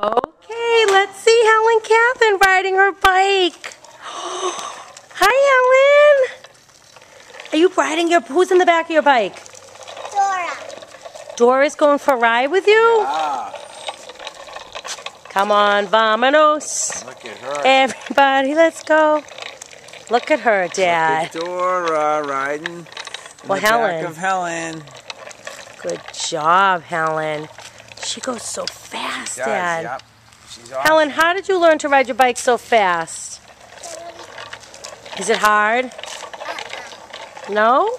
Okay, let's see Helen Catherine riding her bike. Hi, Helen. Are you riding who's in the back of your bike? Dora. Dora's going for a ride with you? Yeah. Come on, vamonos. Look at her. Everybody, let's go. Look at her, Dad. Look at Dora riding in the Helen. back of Helen. Good job, Helen. She goes so fast, She does, Dad. Yep. She's awesome. Helen, how did you learn to ride your bike so fast? Is it hard? No? No, you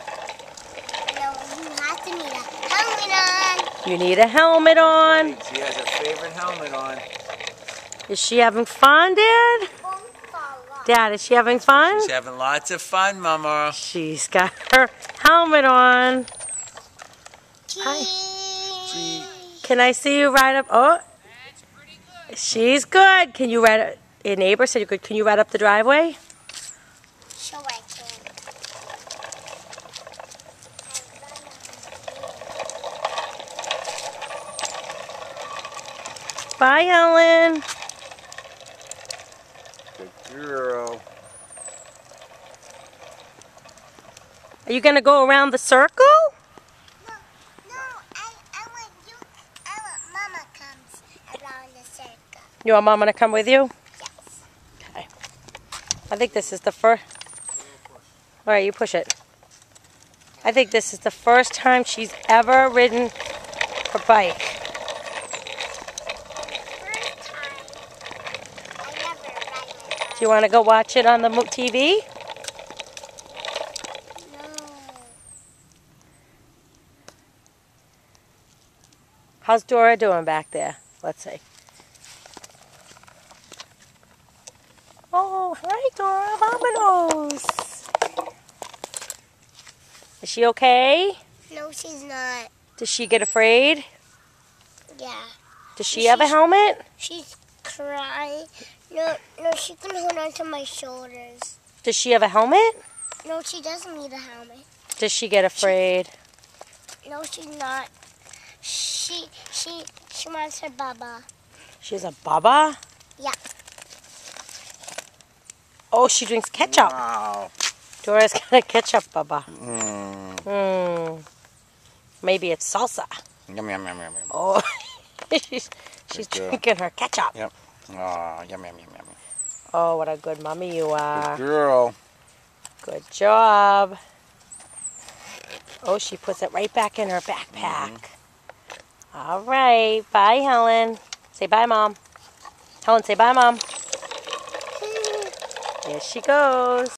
have to need a helmet on. You need a helmet on. She has her favorite helmet on. Is she having fun, Dad? Dad, is she having fun? She's having lots of fun, Mama. She's got her helmet on. Hi. She... Can I see you ride up? Oh, she's good. Can you ride? Your neighbor said you could. Can you ride up the driveway? Sure I can. Bye, Helen. Good girl. Are you gonna go around the circle? Mama comes around the circle. You want Mama to come with you? Yes. Okay. I think this is the first. All right, you push it. I think this is the first time she's ever ridden her bike. First time I ever ride my bike. Do you want to go watch it on the TV? No. How's Dora doing back there? Let's see. Oh, hi, Dora. Vamonos. Is she okay? No, she's not. Does she get afraid? Yeah. Does she have a helmet? She's crying. No, she can hold on to my shoulders. Does she have a helmet? No, she doesn't need a helmet. Does she get afraid? No, she's not. She wants her baba. She's a baba? Yeah. Oh, she drinks ketchup. Wow. Dora's got a ketchup baba. Mm. Maybe it's salsa. Yum, yum, yum, yum, yum. Oh, she's Good girl. drinking her ketchup. Yep. Oh, yum, yum, yum, yum. Oh, what a good mommy you are. Good girl. Good job. Oh, she puts it right back in her backpack. All right. Bye, Helen. Say bye, Mom. Helen, say bye, Mom. Here she goes.